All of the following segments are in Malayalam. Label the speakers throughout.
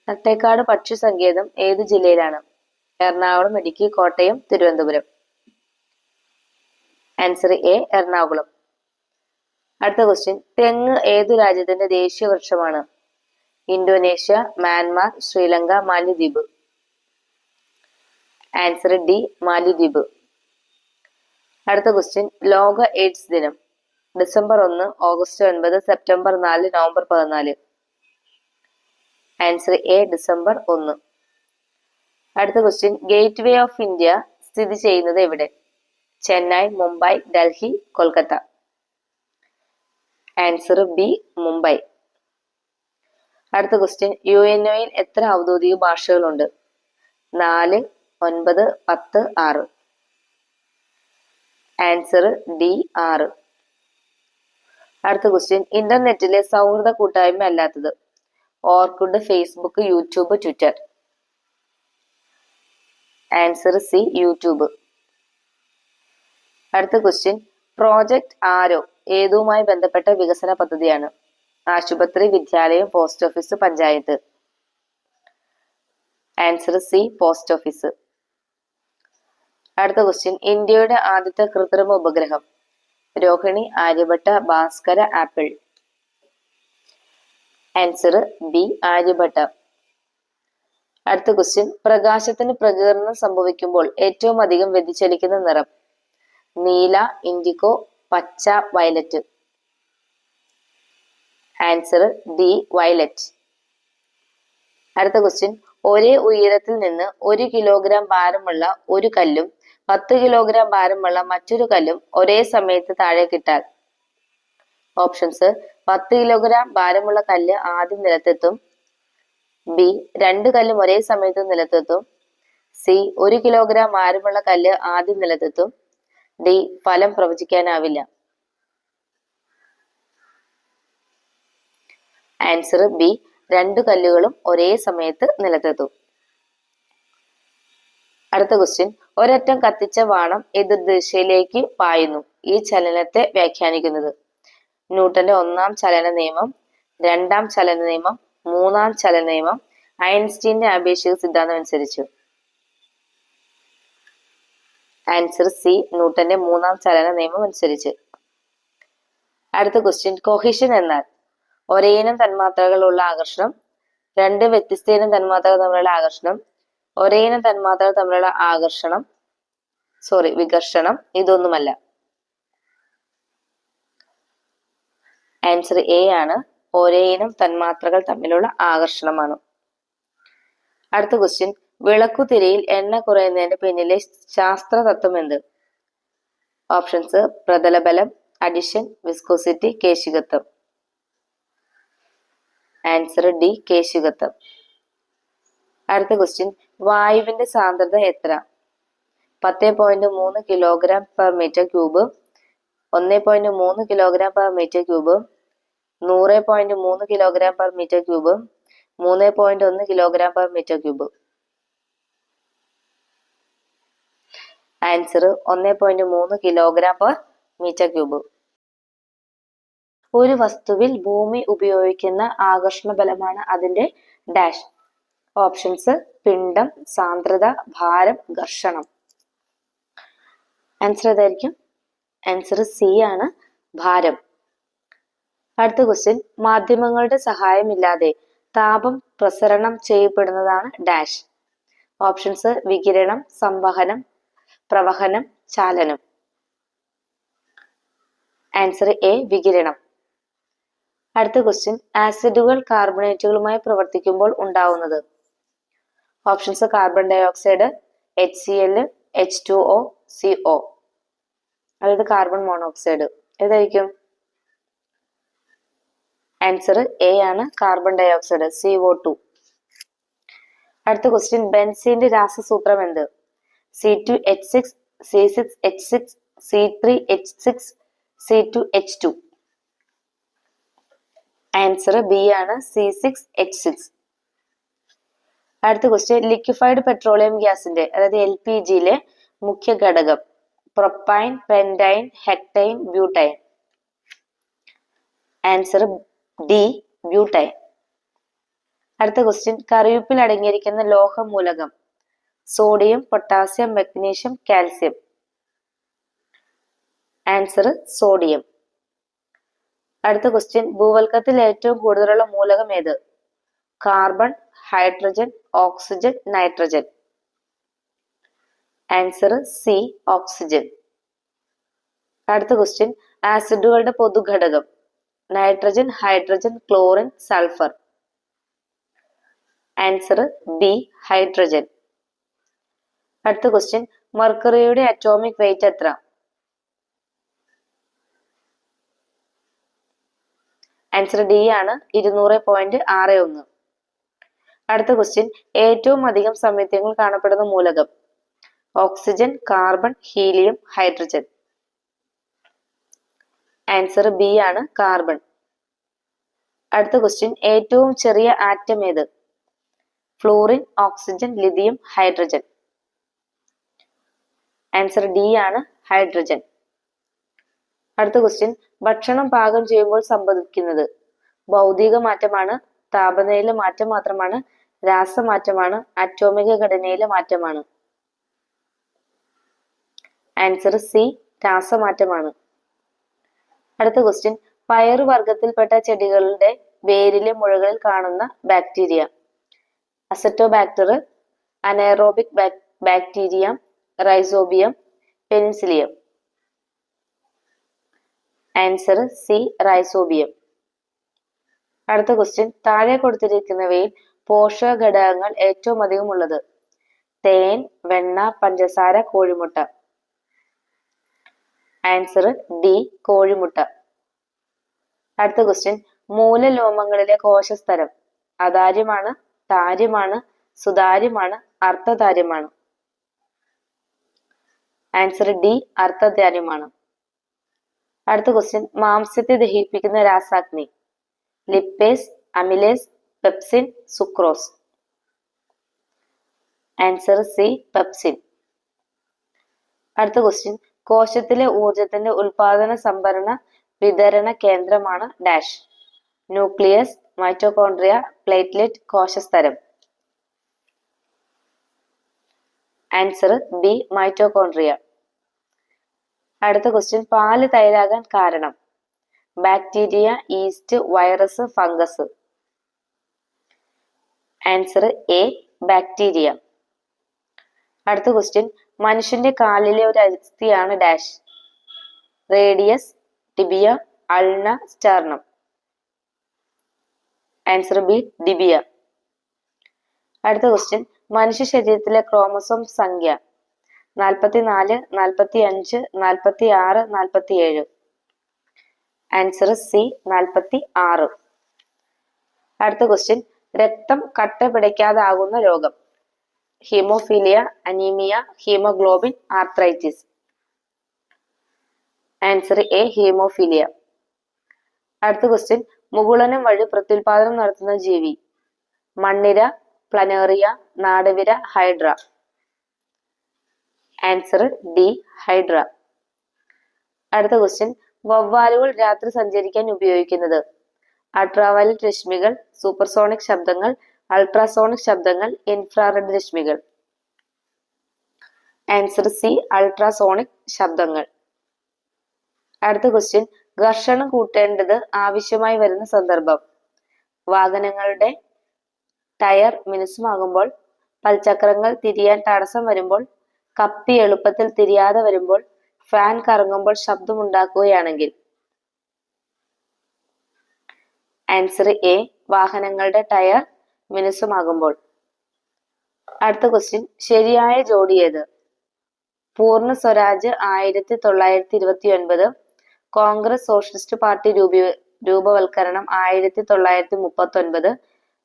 Speaker 1: തട്ടേക്കാട് പക്ഷി സങ്കേതം ഏത് ജില്ലയിലാണ്? എറണാകുളം, ഇടുക്കി, കോട്ടയം, തിരുവനന്തപുരം. Answer A, Ernakulam. അടുത്ത ക്വസ്റ്റ്യൻ, തെങ്ങ് ഏതു രാജ്യത്തിന്റെ ദേശീയ വൃക്ഷമാണ്? ഇന്തോനേഷ്യ, മ്യാൻമാർ, ശ്രീലങ്ക, മാലിദ്വീപ്. ആൻസർ ഡി, മാലിദ്വീപ്. അടുത്ത ക്വസ്റ്റ്യൻ, ലോക എയ്ഡ്സ് ദിനം December 1, August 9, September 4, November 14. Answer A, December 1. അടുത്ത question, gateway of India സ്ഥിതി ചെയ്യുന്നത് എവിടെ? ചെന്നൈ, മുംബൈ, ഡൽഹി, കൊൽക്കത്ത. Answer B, Mumbai. അടുത്ത ക്വസ്റ്റ്യൻ, UNOയിൽ എത്ര ഔദ്യോഗിക ഭാഷകളുണ്ട്? 4, 9, 10, 6. Answer D, 6. അടുത്ത ക്വസ്റ്റ്യൻ, ഇന്റർനെറ്റിലെ സൗഹൃദ കൂട്ടായ്മ അല്ലാത്തത്? Orkut, Facebook, YouTube, Twitter. Answer C, YouTube. അടുത്ത ക്വസ്റ്റ്യൻ, പ്രോജക്റ്റ് ആരോ ഏതുമായി ബന്ധപ്പെട്ട വികസന പദ്ധതിയാണ്? ആശുപത്രി, വിദ്യാലയം, post office, panchayat. Answer C, post office. അടുത്ത ക്വസ്റ്റ്യൻ, ഇന്ത്യയുടെ ആദ്യത്തെ കൃത്രിമ ഉപഗ്രഹം? Rohini, Aryabhata, Bhaskara, Apple. Answer B, Aryabhata. അടുത്ത ക്വസ്റ്റ്യൻ, പ്രകാശത്തിന് പ്രകീർണനം സംഭവിക്കുമ്പോൾ ഏറ്റവും അധികം വ്യതിചലിക്കുന്ന നിറം? നീല, ഇൻഡിഗോ, പച്ച, വയലറ്റ്. Answer D, violet. അടുത്ത ക്വസ്റ്റ്യൻ, ഒരേ ഉയരത്തിൽ നിന്ന് 1 കിലോഗ്രാം ഭാരമുള്ള ഒരു കല്ലും 10 കിലോഗ്രാം ഭാരമുള്ള മറ്റൊരു കല്ലും ഒരേ സമയത്ത് താഴേക്കിട്ടാൽ? ഓപ്ഷൻസ്: 10 കിലോഗ്രാം ഭാരമുള്ള കല്ല് ആദ്യം നിലത്തെത്തും. ബി, 2 കല്ലും ഒരേ സമയത്ത് നിലത്തെത്തും. സി, 1 കിലോഗ്രാം ഭാരമുള്ള കല്ല് ആദ്യം നിലത്തെത്തും. ഡി, ഫലം പ്രവചിക്കാനാവില്ല. ആൻസർ ബി, 2 കല്ലുകളും ഒരേ സമയത്ത് നിലത്തെത്തും. അടുത്ത ക്വസ്റ്റ്യൻ, ഒരറ്റം കത്തിച്ച ബാണം എതിർദിശയിലേക്ക് പായുന്നു. ഈ ചലനത്തെ വ്യാഖ്യാനിക്കുന്നത്? ന്യൂട്ടന്റെ 1-ാം ചലന നിയമം, 2-ാം ചലന നിയമം, 3-ാം ചലന നിയമം, ഐൻസ്റ്റീന്റെ ആപേക്ഷിക സിദ്ധാന്തം അനുസരിച്ചു. ആൻസർ സി, ന്യൂട്ടന്റെ 3-ാം ചലന നിയമം അനുസരിച്ച്. അടുത്ത ക്വസ്റ്റ്യൻ, കൊഹിഷൻ എന്നാൽ? ഒരേയിനം തന്മാത്രകളുള്ള ആകർഷണം, 2 വ്യത്യസ്ത ഇനം തന്മാത്രകൾ തമ്മിലുള്ള ആകർഷണം, ഒരേയിനം തന്മാത്രകൾ തമ്മിലുള്ള വികർഷണം, ഇതൊന്നുമല്ല. ആൻസർ എ ആണ്, ഒരേയിനം തന്മാത്രകൾ തമ്മിലുള്ള ആകർഷണമാണ്. അടുത്ത ക്വസ്റ്റ്യൻ, വിളക്കുതിരയിൽ എണ്ണ കുറയുന്നതിന്റെ പിന്നിലെ ശാസ്ത്ര തത്വം എന്ത്? ഓപ്ഷൻസ്: പ്രതലബലം, അഡിഷൻ, വിസ്കോസിറ്റി, കേശികത്വം. ആൻസർ ഡി, കേശികത്വം. അടുത്ത ക്വസ്റ്റ്യൻ, വായുവിന്റെ സാന്ദ്രത എത്ര? 10.3 kilogram per metre cube, 1.3 kilogram per metre cube, 100.3 kilogram per metre cube, 3.1 kilogram per metre cube. Answer 1.3 kilogram per metre cube. ഒരു വസ്തുവിൽ ഭൂമി ഉപയോഗിക്കുന്ന ആകർഷണ ബലമാണ് അതിന്റെ ഡാഷ്. ഓപ്ഷൻസ്: പിണ്ഡം, സാന്ദ്രത, ഭാരം, ഘർഷണം. ആൻസർ ഏതായിരിക്കും? ആൻസർ സി ആണ്, ഭാരം. അടുത്ത ക്വസ്റ്റ്യൻ, മാധ്യമങ്ങളുടെ സഹായമില്ലാതെ താപം പ്രസരണം ചെയ്യപ്പെടുന്നതാണ് ഡാഷ്. ഓപ്ഷൻസ്: വികിരണം, സംവഹനം, പ്രവഹനം, ചാലനം. ആൻസർ എ, വികിരണം. അടുത്ത ക്വസ്റ്റ്യൻ, ആസിഡുകൾ കാർബണേറ്റുകളുമായി പ്രവർത്തിക്കുമ്പോൾ ഉണ്ടാവുന്നത്? Options: carbon dioxide, HCl, H2O, CO. അതായത് കാർബൺ മോണോക്സൈഡ്. ഏതായിരിക്കും? ആൻസർ എ ആണ്, കാർബൺ ഡൈ ഓക്സൈഡ്, CO2. അടുത്ത ക്വസ്റ്റ്യൻ, ബെൻസീന്റെ രാസസൂത്രം എന്ത്? C2H6, C6H6, C3H6, C2H2. Answer B ആണ്, C6H6. അടുത്ത ക്വസ്റ്റ്യൻ, ലിക്വിഫൈഡ് പെട്രോളിയം ഗ്യാസിന്റെ അതായത് LPGയിലെ മുഖ്യ ഘടകം? Propane, pentane, heptane, butane. Answer D, butane. അടുത്ത ക്വസ്റ്റ്യൻ, കറിവേപ്പിൽ അടങ്ങിയിരിക്കുന്ന ലോഹമൂലകം? Sodium, potassium, magnesium, calcium. Answer sodium. അടുത്ത ക്വസ്റ്റ്യൻ, ഭൂവൽക്കത്തിൽ ഏറ്റവും കൂടുതലുള്ള മൂലകം ഏത്? Carbon, hydrogen, oxygen, nitrogen. Answer C oxygen. അടുത്ത ക്വസ്റ്റ്യൻ, ആസിഡുകളുടെ പൊതുഘടകം? Nitrogen, hydrogen, chlorine, sulphur. Answer B hydrogen. അടുത്ത ക്വസ്റ്റ്യൻ, മെർക്കുറിയുടെ അറ്റോമിക് വെയിറ്റ് എത്ര? ആൻസർ ഡി ആണ്, 200.61. അടുത്ത ക്വസ്റ്റ്യൻ, ഏറ്റവും അധികം സംയുക്തങ്ങൾ കാണപ്പെടുന്ന മൂലകം? Oxygen, carbon, helium, hydrogen. Answer B ആണ്, കാർബൺ. അടുത്ത ക്വസ്റ്റ്യൻ, ഏറ്റവും ചെറിയ ആറ്റം ഏത്? Fluorine, oxygen, lithium, hydrogen. Answer D ആണ്, ഹൈഡ്രജൻ. അടുത്ത ക്വസ്റ്റ്യൻ, ഭക്ഷണം പാകം ചെയ്യുമ്പോൾ സംഭവിക്കുന്നത്? ഭൗതിക മാറ്റമാണ്, താപനിലയിലെ മാറ്റം മാത്രമാണ്, രാസമാറ്റമാണ്, അറ്റോമിക ഘടനയിലെ മാറ്റമാണ്. ആൻസർ സി രാസമാറ്റമാണ്. അടുത്ത ക്വസ്റ്റ്യൻ, പയറുവർഗത്തിൽപ്പെട്ട ചെടികളുടെ വേരിലെ മുഴകളിൽ കാണുന്ന bacteria? Azotobacter, anaerobic bacteria, Rhizobium, Penicillium. Answer C Rhizobium. അടുത്ത ക്വസ്റ്റ്യൻ, താഴെ കൊടുത്തിരിക്കുന്നവയിൽ പോഷക ഘടകങ്ങൾ ഏറ്റവും അധികം ഉള്ളത്? തേൻ, വെണ്ണ, പഞ്ചസാര, കോഴിമുട്ട. ആൻസർ ഡി കോഴിമുട്ട. അടുത്ത ക്വസ്റ്റ്യൻ, മൂലലോമങ്ങളിലെ കോശസ്തരം? അതാര്യമാണ്, താര്യമാണ്, സുതാര്യമാണ്, അർദ്ധതാര്യമാണ്. ആൻസർ ഡി അർദ്ധതാര്യമാണ്. അടുത്ത ക്വസ്റ്റ്യൻ, മാംസ്യത്തെ ദഹിപ്പിക്കുന്ന രാസാഗ്നി? Lipase, amylase, pepsin, sucrose. Answer C pepsin. അടുത്ത ക്വസ്റ്റ്യൻ, കോശത്തിലെ ഊർജത്തിന്റെ ഉൽപാദന സംഭരണ വിതരണ കേന്ദ്രമാണ് ഡാഷ്? ന്യൂക്ലിയസ്, മൈറ്റോകോൺട്രിയ, പ്ലേറ്റ്ലെറ്റ്, കോശസ്തരം. Answer B mitochondria. അടുത്ത ക്വസ്റ്റ്യൻ, പാല് തൈരാകാൻ കാരണം? Bacteria, yeast, virus, fungus. Answer A bacteria. അടുത്ത ക്വസ്റ്റ്യൻ, മനുഷ്യന്റെ കാലിലെ ഒരു അസ്ഥിയാണ് dash? Radius, tibia, ulna, sternum. Answer B tibia. അടുത്ത ക്വസ്റ്റ്യൻ, മനുഷ്യ ശരീരത്തിലെ ക്രോമസോം സംഖ്യ? 44, 45, 46, 47. Answer C 46. അടുത്ത ക്വസ്റ്റ്യൻ, രക്തം കട്ട പിടിക്കാതാകുന്ന രോഗം? Haemophilia, anaemia, haemoglobin, arthritis. Answer A haemophilia. അടുത്ത ക്വസ്റ്റ്യൻ, മുകുളനം വഴി പ്രത്യുൽപാദനം നടത്തുന്ന ജീവി? മണ്ണിര, പ്ലനേറിയ, നാടവിര, ഹൈഡ്ര. Answer D hydra. അടുത്ത ക്വസ്റ്റ്യൻ, വവ്വാലുകൾ രാത്രി സഞ്ചരിക്കാൻ ഉപയോഗിക്കുന്നത്? അൾട്രാവയലറ്റ് രശ്മികൾ, സൂപ്പർസോണിക് ശബ്ദങ്ങൾ, അൾട്രാസോണിക് ശബ്ദങ്ങൾ, ഇൻഫ്രാറെഡ് രശ്മികൾ. ആൻസർ സി അൾട്രാസോണിക് ശബ്ദങ്ങൾ. അടുത്ത ക്വസ്റ്റ്യൻ, ഘർഷണം കൂട്ടേണ്ടത് ആവശ്യമായി വരുന്ന സന്ദർഭം? വാഹനങ്ങളുടെ ടയർ മിനുസമാകുമ്പോൾ, പൽചക്രങ്ങൾ തിരിയാൻ തടസ്സം വരുമ്പോൾ, കപ്പി എളുപ്പത്തിൽ തിരിയാതെ വരുമ്പോൾ, ഫാൻ കറങ്ങുമ്പോൾ ശബ്ദമുണ്ടാക്കുകയാണെങ്കിൽ. ആൻസർ എ വാഹനങ്ങളുടെ ടയർ മിനുസമാകുമ്പോൾ. അടുത്ത ക്വസ്റ്റ്യൻ, ശരിയായ ജോഡി ഏത്? പൂർണ്ണ സ്വരാജ് 1929, കോൺഗ്രസ് സോഷ്യലിസ്റ്റ് പാർട്ടി രൂപവൽക്കരണം 1939,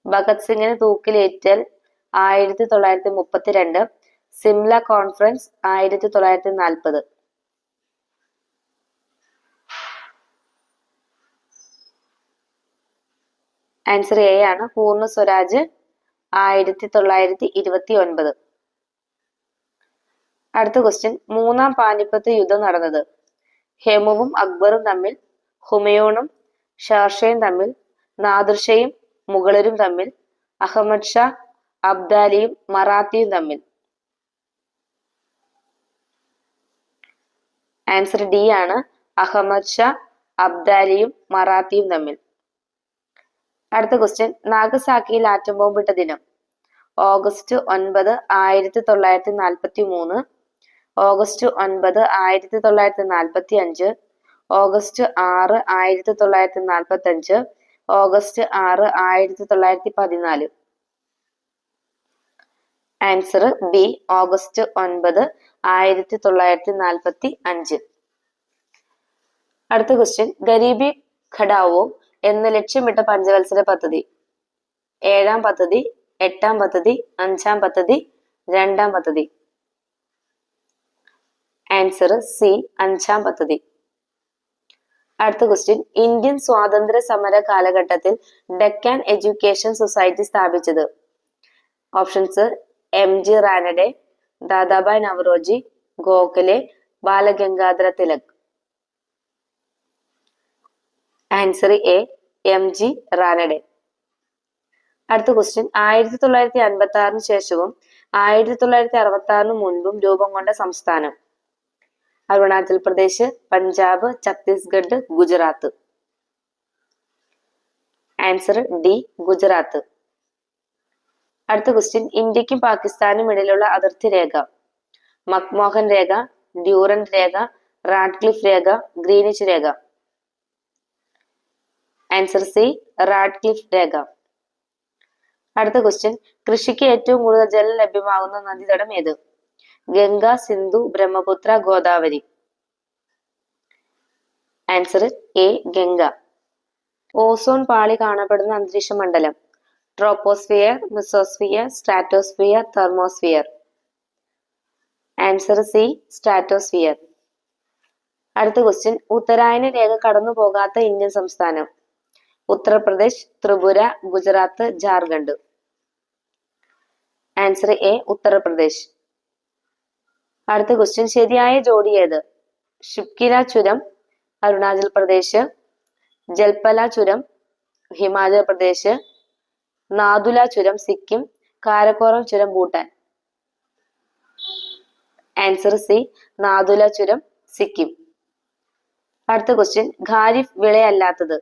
Speaker 1: ഭഗത് സിംഗിന് തൂക്കിലേറ്റൽ 1932, സിംല കോൺഫറൻസ് 1940. ആൻസർ എ ആണ്, പൂർണ്ണ സ്വരാജ് 1929. അടുത്ത ക്വസ്റ്റ്യൻ, മൂന്നാം പാനിപ്പത്ത് യുദ്ധം നടന്നത്? ഹെമുവും അക്ബറും തമ്മിൽ, ഹുമയൂണും ഷേർഷയും തമ്മിൽ, നാദിർഷയും മുഗളരും തമ്മിൽ, അഹമ്മദ് ഷാ അബ്ദാലിയും മറാത്തിയും തമ്മിൽ? ആൻസർ ഡി ആണ്, അഹമ്മദ് ഷാ അബ്ദാലിയും മറാത്തിയും തമ്മിൽ. അടുത്ത ക്വസ്റ്റ്യൻ, നാഗസാക്കിയിൽ ആറ്റം ബോംബിട്ട ദിനം? August 9, 1943, August 9, 1945, August 6, 1945, August 6, 1914. Answer B, August 9, 1945. അടുത്ത ക്വസ്റ്റ്യൻ, ഗരീബി ഘടാവോ എന്ന് ലക്ഷ്യമിട്ട പഞ്ചവത്സര പദ്ധതി? 7-ാം പദ്ധതി, 8-ാം പദ്ധതി, 5-ാം പദ്ധതി, 2-ാം പദ്ധതി? ആൻസർ സി, 5-ാം പദ്ധതി. അടുത്ത ക്വസ്റ്റ്യൻ, ഇന്ത്യൻ സ്വാതന്ത്ര്യ സമര കാലഘട്ടത്തിൽ ഡെക്കാൻ എഡ്യൂക്കേഷൻ സൊസൈറ്റി സ്ഥാപിച്ചത്? Options: M G Ranade, Dadabhai Naoroji, Gokhale, Balagangadhara Tilak. Answer A, M G Ranade. അടുത്ത ക്വസ്റ്റ്യൻ, 1956 ശേഷവും 1966 മുൻപും രൂപം കൊണ്ട സംസ്ഥാനം? അരുണാചൽ പ്രദേശ്, പഞ്ചാബ്, ഛത്തീസ്ഗഡ്, ഗുജറാത്ത്? Answer D, Gujarat. അടുത്ത ക്വസ്റ്റ്യൻ, ഇന്ത്യക്കും പാകിസ്ഥാനും ഇടയിലുള്ള അതിർത്തി രേഖ? മക്മോഹൻ രേഖ, ഡ്യൂറന്റ് രേഖ, റാഡ്ക്ലിഫ് രേഖ, ഗ്രീനിച്ച് രേഖ? ആൻസർ സി, റാഡ്ക്ലിഫ് രേഖ. അടുത്ത ക്വസ്റ്റ്യൻ, കൃഷിക്ക് ഏറ്റവും കൂടുതൽ ജലം ലഭ്യമാകുന്ന നദീതടം ഏത്? Ganga, Sindhu, Brahmaputra, Godavari? Answer A, Ganga. Ozone പാളി കാണപ്പെടുന്ന അന്തരീക്ഷ മണ്ഡലം? Troposphere, mesosphere, stratosphere, thermosphere? Answer C, stratosphere. അടുത്ത ക്വസ്റ്റ്യൻ, ഉത്തരായന രേഖ കടന്നു പോകാത്ത ഇന്ത്യൻ സംസ്ഥാനം? ഉത്തർപ്രദേശ്, ത്രിപുര, ഗുജറാത്ത്, ജാർഖണ്ഡ്? Answer A, Uttar Pradesh. അടുത്ത ക്വസ്റ്റ്യൻ, ശരിയായ ജോഡി ഏത്? ഷിപ്കില ചുരം, അരുണാചൽ പ്രദേശ്, ജൽപല ചുരം, ഹിമാചൽ പ്രദേശ്, നാഥുല ചുരം, സിക്കിം, കാരക്കോറം ചുരം, ഭൂട്ടാൻ? ആൻസർ സി, നാഥുല ചുരം, സിക്കിം. അടുത്ത ക്വസ്റ്റ്യൻ, ഖാരിഫ് വിളയല്ലാത്തത്?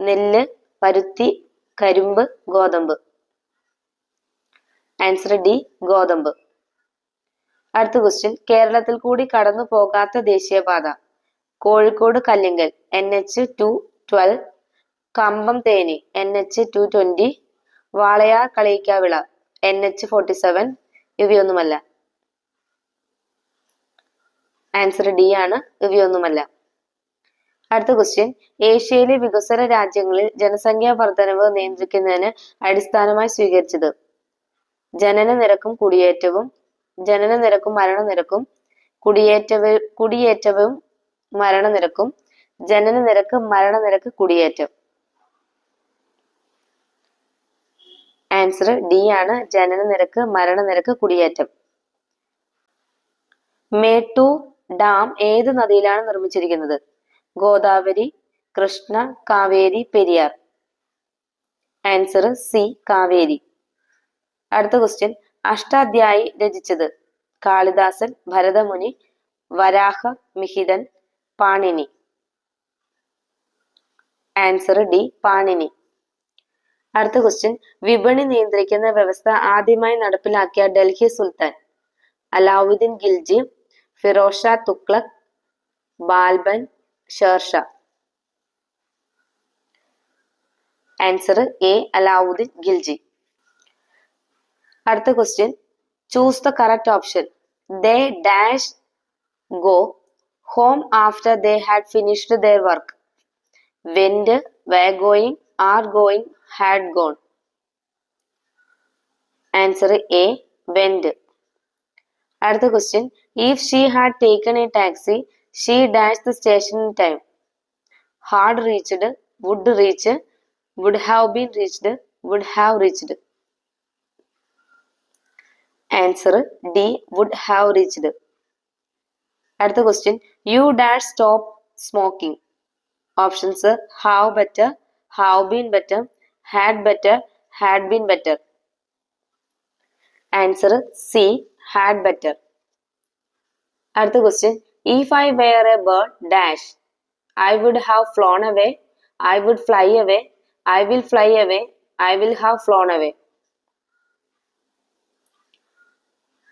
Speaker 1: നെല്ല്, പരുത്തി, കരിമ്പ്, ഗോതമ്പ്? ആൻസർ ഡി, ഗോതമ്പ്. അടുത്ത ക്വസ്റ്റ്യൻ, കേരളത്തിൽ കൂടി കടന്നു പോകാത്ത ദേശീയപാത? Kozhikode Kallingal, NH-212, Kambam Theni, NH-220, Walayar Kaliyikkavila, NH-47, ഇവയൊന്നുമല്ല? ആൻസർ ഡി ആണ്, ഇവയൊന്നുമല്ല. അടുത്ത ക്വസ്റ്റ്യൻ, ഏഷ്യയിലെ വികസ്വര രാജ്യങ്ങളിൽ ജനസംഖ്യാ വർധനവ് നിയന്ത്രിക്കുന്നതിന് അടിസ്ഥാനമായി സ്വീകരിച്ചത്? ജനന നിരക്കും കുടിയേറ്റവും, ജനന നിരക്കും മരണനിരക്കും, കുടിയേറ്റവും മരണനിരക്കും, ജനന നിരക്ക് മരണനിരക്ക് കുടിയേറ്റം? ആൻസർ ഡി ആണ്, ജനന നിരക്ക് മരണനിരക്ക് കുടിയേറ്റം. മേട്ടൂർ ഡാം ഏത് നദിയിലാണ് നിർമ്മിച്ചിരിക്കുന്നത്? ഗോദാവരി, കൃഷ്ണ, കാവേരി, പെരിയാർ? Answer C, Kaveri. അടുത്ത ക്വസ്റ്റ്യൻ, അഷ്ടാധ്യായി രചിച്ചത്? കാളിദാസൻ, ഭരതമുനി, വരാഹ മിഹിരൻ, പാണിനി? Answer D, Panini. അടുത്ത ക്വസ്റ്റ്യൻ, വിപണി നിയന്ത്രിക്കുന്ന വ്യവസ്ഥ ആദ്യമായി നടപ്പിലാക്കിയ ഡൽഹി സുൽത്താൻ? അലാവുദ്ദീൻ ഖിൽജി, ഫിറോസ് ഷാ തുഗ്ലക്, ബാൽബൻ, ഷേർഷാ? Answer A, Alauddin Khilji. അടുത്ത question, choose the correct option. They dash go home after they had finished their work? went, were going, are going, had gone? Answer A, went. അടുത്ത question, if she had taken a taxi, she dashed the station in time? had reached, would reach, would have been reached, would have reached? Answer D, would have reached. അടുത്ത question, you dash stop smoking? Options: have better, have been better, had better, had been better. Answer C, had better. അടുത്ത question. If I were a bird dash, I would have flown away, I would fly away, I will fly away, I will have flown away.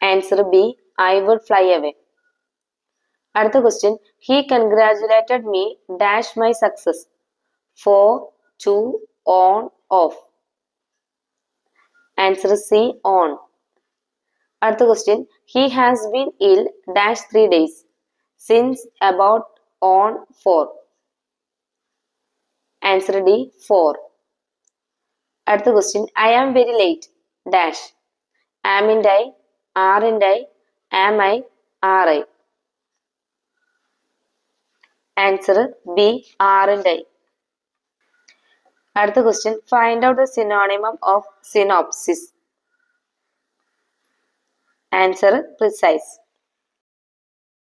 Speaker 1: Answer B, I would fly away. അടുത്ത question. He congratulated me dash my success. For, to, on, off. Answer C, on. അടുത്ത question. He has been ill dash 3 days. Since, about, on, for. Answer D, for. അടുത്ത question. I am very late dash. Amn't I, aren't I, am I, are I. Answer B, aren't I. അടുത്ത question. Find out the synonym of synopsis. Answer precise.